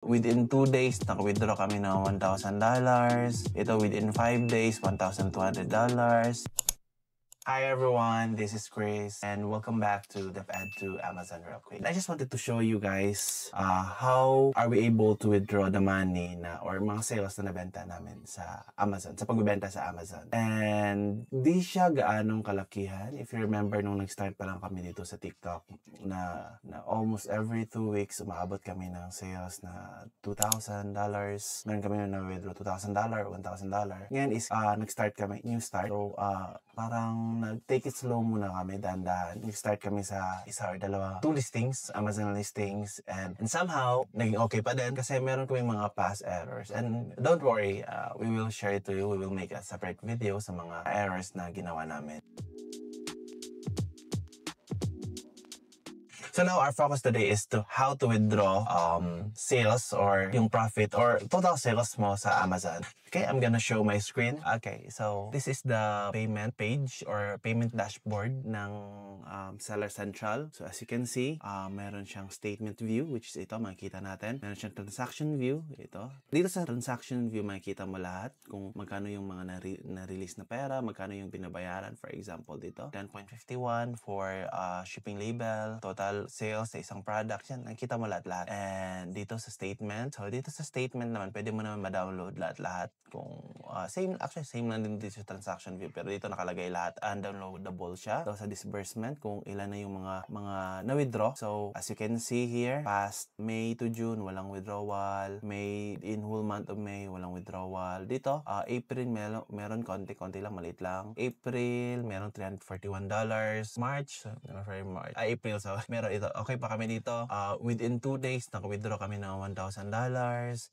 Within 2 days, naka-withdraw kami ng $1,000. Ito within 5 days, $1,200. Hi everyone, this is Chris and welcome back to DevEd to Amazon real quick. I just wanted to show you guys how are we able to withdraw the money or mga sales na nabenta namin sa Amazon, sa pagbebenta sa Amazon. And di siya gaanong kalakihan. If you remember nung nag-start pa lang kami dito sa TikTok na almost every 2 weeks umaabot kami ng sales na $2,000. Meron kami na withdraw $2,000 or $1,000. Ngayon is nag-start kami, new start. So parang nag-take it slow muna kami, dahan-dahan. Nag-start kami sa isa or dalawa, 2 listings, Amazon listings, and somehow, naging okay pa din kasi meron kaming mga past errors. And don't worry, we will share it to you. We will make a separate video sa mga errors na ginawa namin. So now our focus today is to how to withdraw sales or yung profit or total sales mo sa Amazon. Okay, I'm gonna show my screen. Okay, so this is the payment page or payment dashboard ng Seller Central. So as you can see, meron siyang statement view, which is ito, makikita natin. Meron siyang transaction view, ito. Dito sa transaction view, makikita mo lahat kung magkano yung mga na-release na pera, magkano yung binabayaran. For example, dito, 10.51 for shipping label, total sales sa isang product. Yan, nakikita mo lahat-lahat. And dito sa statement, so dito sa statement naman, pwede mo naman ma-download lahat-lahat. Kung same lang din dito sa transaction view, pero dito nakalagay lahat, undownloadable siya. So sa disbursement, kung ilan na yung mga na-withdraw. So as you can see here, past May to June, walang withdrawal. May in whole month of May, walang withdrawal. Dito, April meron konti lang, maliit lang. April, meron $341. March, April, so meron ito. Okay pa kami dito. Within 2 days, naka-withdraw kami ng $1,000.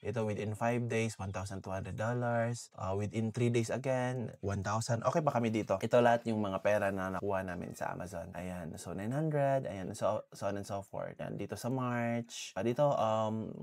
Ito within 5 days, $1,200. Within 3 days again, 1,000. Okay pa kami dito. Ito lahat yung mga pera na nakuha namin sa Amazon. Ayan, so 900, ayan, so on and so forth. Ayan, dito sa March. Dito,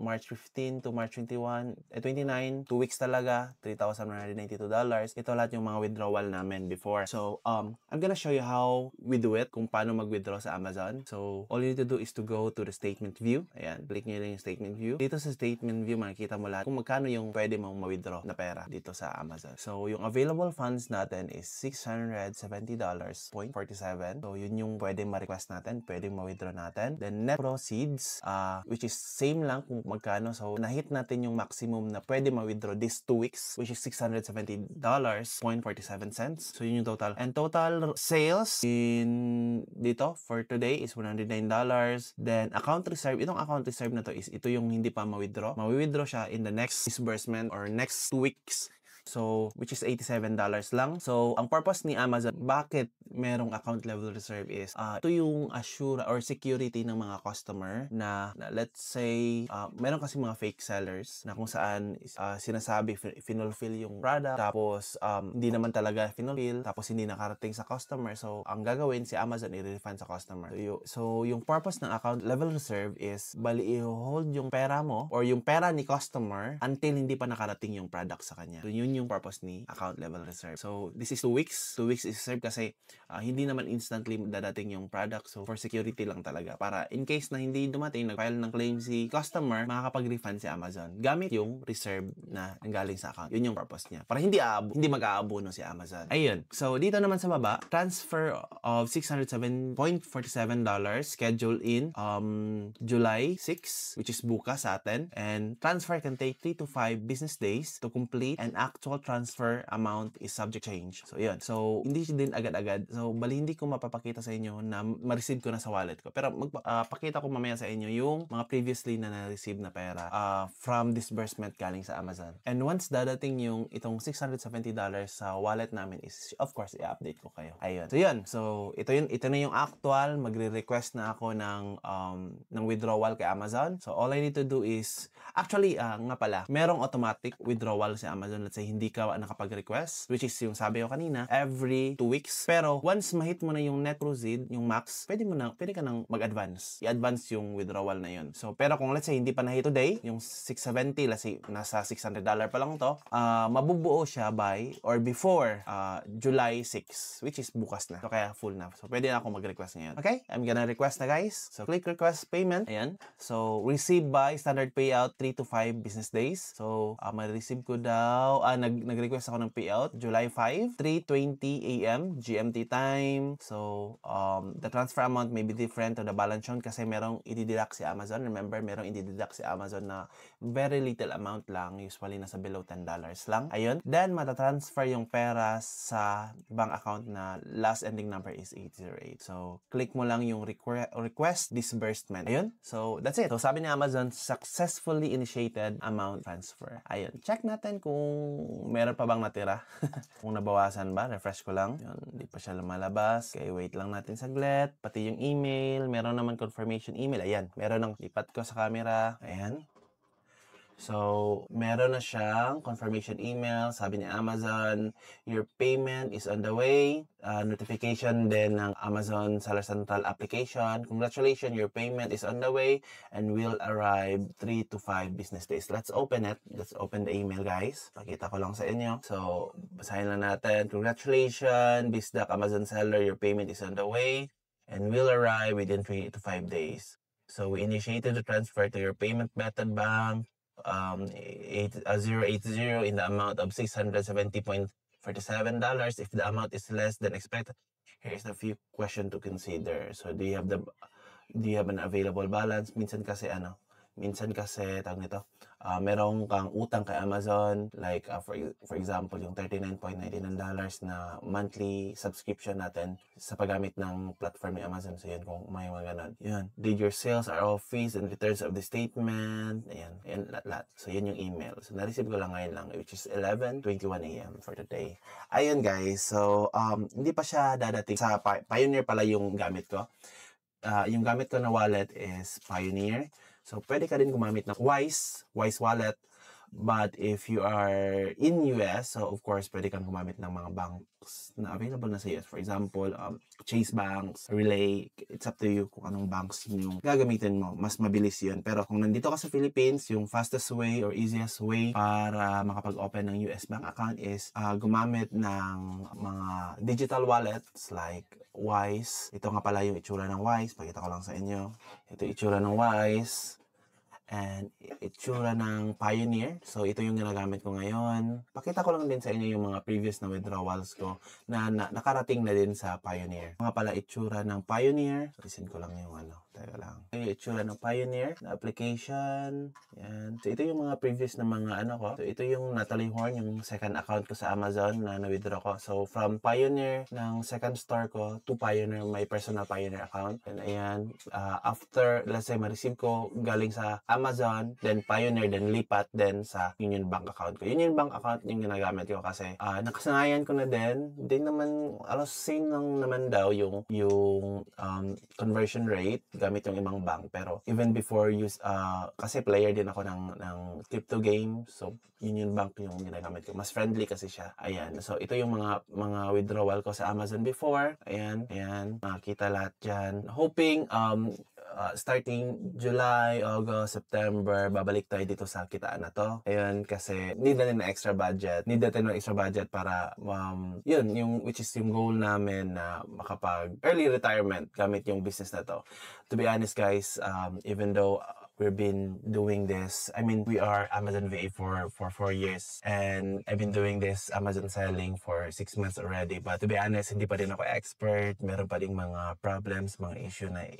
March 15 to March 29, 2 weeks talaga, $3,192. Ito lahat yung mga withdrawal namin before. So, I'm gonna show you how we do it, kung paano mag-withdraw sa Amazon. So, all you need to do is to go to the statement view. Ayan, click nyo yung statement view. Dito sa statement view, makikita mo lahat kung magkano yung pwede mong ma-withdraw na pera dito sa Amazon. So, yung available funds natin is $670.47. So, yun yung pwede ma-request natin, pwede ma-withdraw natin. Then, net proceeds, which is same lang kung magkano. So, na-hit natin yung maximum na pwede ma-withdraw this 2 weeks, which is $670.47. So, yun yung total. And total sales in dito for today is $109. Then, account reserve, itong account reserve na to is ito yung hindi pa ma-withdraw. Ma-withdraw siya in the next disbursement or next 2 weeks. So, which is $87 lang. So, ang purpose ni Amazon, bakit merong account level reserve is, ito yung assure or security ng mga customer na let's say, meron kasi mga fake sellers na kung saan sinasabi finulfill yung product, tapos hindi naman talaga finulfill, tapos hindi nakarating sa customer. So, ang gagawin si Amazon, i-refund sa customer. So, yung purpose ng account level reserve is, bali i-hold yung pera mo or yung pera ni customer until hindi pa nakarating yung product sa kanya. So, yun yung purpose ni account level reserve. So, this is 2 weeks. 2 weeks is reserved kasi hindi naman instantly dadating yung product. So, for security lang talaga. Para in case na hindi dumating, nag-file ng claim si customer, makakapag-refund si Amazon gamit yung reserve na nanggaling sa account. Yun yung purpose niya. Para hindi mag-aabono si Amazon. Ayun. So, dito naman sa baba, transfer of $607.47 scheduled in July 6, which is bukas sa atin. And transfer can take 3 to 5 business days to complete and actual transfer amount is subject change. So, yun. So, hindi din agad-agad. So, bali hindi ko mapapakita sa inyo na ma-receive ko na sa wallet ko. Pero, pakita ko mamaya sa inyo yung mga previously na na-receive na pera from disbursement galing sa Amazon. And once dadating yung itong $670 sa wallet namin is, of course, i-update ko kayo. Ayun. So, yun. So, ito na yung actual. Magre-request na ako ng withdrawal kay Amazon. So, all I need to do is, actually, nga pala, merong automatic withdrawal sa Amazon. Let's say, hindi ka nakapag-request, which is yung sabi ko kanina, every 2 weeks. Pero, once ma-hit mo na yung net proceed, yung max, pwede ka nang mag-advance. I-advance yung withdrawal na yun. So, pero kung let's say, hindi pa na-hit today, yung 670, let's say, nasa $600 pa lang to, mabubuo siya by or before July 6, which is bukas na. So, kaya full na. So, pwede na ako mag-request ngayon. Okay? I'm gonna request na, guys. So, click request payment. Ayan. So, receive by standard payout 3 to 5 business days. So, ma-receive ko daw, nag-request ako ng payout, July 5, 3:20 a.m. GMT time. So, the transfer amount may be different to the balance shown kasi merong i-deduct si Amazon. Remember, merong i-deduct si Amazon na very little amount lang, usually nasa below $10 lang. Ayun. Then, matatransfer yung pera sa bank account na last ending number is 808. So, click mo lang yung request disbursement. Ayun. So, that's it. So, sabi ni Amazon, successfully initiated amount transfer. Ayun. Check natin kung meron pa bang natira. Kung nabawasan ba, refresh ko lang. Yun, hindi pa siya lumalabas. Okay, wait lang natin saglit. Pati yung email, meron naman confirmation email. Ayan, meron ng lipat ko sa camera. Ayan. So, meron na siyang confirmation email. Sabi ni Amazon, your payment is on the way. Notification din ng Amazon Seller Central application. Congratulations, your payment is on the way and will arrive 3 to 5 business days. Let's open it. Let's open the email, guys. Pakita ko lang sa inyo. So, basahin lang natin. Congratulations, Bisdak Amazon Seller, your payment is on the way and will arrive within 3 to 5 days. So, we initiated the transfer to your payment method bank. 080 in the amount of $670.47. If the amount is less than expected, here is a few questions to consider. So, do you have an available balance? Minsan kasi tawag nito, merong kang utang kay Amazon, like for example, yung $39.99 na monthly subscription natin sa paggamit ng platform ni Amazon. So, yun, kung may mga ganon. Yun. Did your sales are all fees and returns of the statement? Ayan. Ayan, lahat. So, yun yung email. So, na-receive ko lang ngayon lang, which is 11:21 a.m. for today. Ayun, guys. So, hindi pa siya dadating sa Pioneer pala yung gamit ko. Yung gamit ko na wallet is Pioneer. So, pwede ka rin gumamit ng Wise wallet. But if you are in US, so of course, pwede kang gumamit ng mga banks na available na sa US. For example, Chase Banks, Relay, it's up to you kung anong banks yung gagamitin mo. Mas mabilis yun. Pero kung nandito ka sa Philippines, yung fastest way or easiest way para makapag-open ng US bank account is gumamit ng mga digital wallets like Wise. Ito nga pala yung itsura ng Wise. Pakita ko lang sa inyo. Ito itsura ng Wise. And itsura ng Pioneer. So, ito yung ginagamit ko ngayon. Pakita ko lang din sa inyo yung mga previous na withdrawals ko na nakarating na din sa Pioneer. Mga pala itsura ng Pioneer. So, isin ko lang yung teka lang. Yung itsura ng Pioneer na application. Yan. So, ito yung mga previous na mga ko. So, ito yung Natalie Horn, yung second account ko sa Amazon na na-withdraw ko. So, from Pioneer ng second store ko to Pioneer, my personal Pioneer account. And ayan, after, let's say, ma-receive ko galing sa Amazon, then Pioneer, then lipat, then sa Union Bank account ko. Union Bank account yung ginagamit ko kasi nakasanayan ko na din. Hindi naman, alos same lang naman daw yung conversion rate gamit yung ibang bank. Pero even before kasi player din ako ng crypto game, so Union Bank yung ginagamit ko. Mas friendly kasi siya. Ayan. So ito yung mga withdrawal ko sa Amazon before. Ayan. Makita lahat dyan. Hoping starting July, August, September, babalik tayo dito sa kitaan na to. Ayun, kasi need natin ng extra budget. Need natin ng extra budget para, yun, which is yung goal namin na makapag early retirement gamit yung business na to. To be honest, guys, even though we've been doing this, I mean, we are Amazon VA for 4 years and I've been doing this Amazon selling for 6 months already. But to be honest, hindi pa din ako expert. Meron pa ding mga problems, mga issue na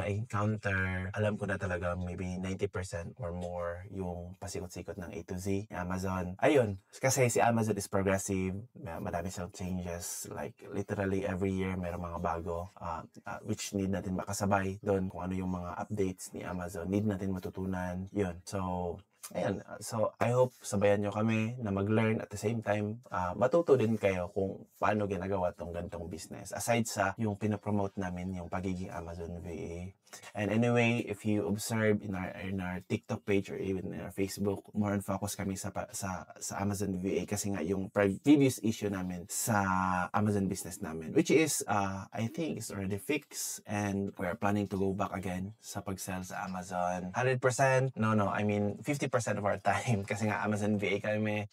encounter. Alam ko na talaga maybe 90% or more yung pasikot-sikot ng A to Z, Amazon. Ayun, kasi si Amazon is progressive. Marami siyang changes. Like literally every year meron mga bago which need natin makasabay doon kung ano yung mga updates ni Amazon. Need natin matutunan. Yun. So, ayan. So, I hope sabayan nyo kami na mag-learn at the same time, matuto din kayo kung paano ginagawa tong gantong business. Aside sa yung pinopromote namin, yung pagiging Amazon VA. And anyway, if you observe in our TikTok page or even in our Facebook, more on focus kami sa Amazon VA kasi nga yung previous issue namin sa Amazon business namin, which is, I think, is already fixed and we're planning to go back again sa pag-sell sa Amazon. 100%? No, I mean, 50% of our time kasi nga Amazon VA kami.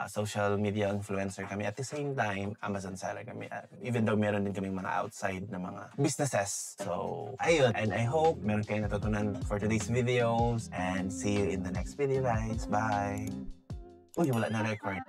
social media influencer kami. At the same time, Amazon seller kami. Even though meron din kaming mga outside na mga businesses. So, ayun. And I hope meron kayong natutunan for today's videos. And see you in the next video, guys. Bye! Uy, wala na record.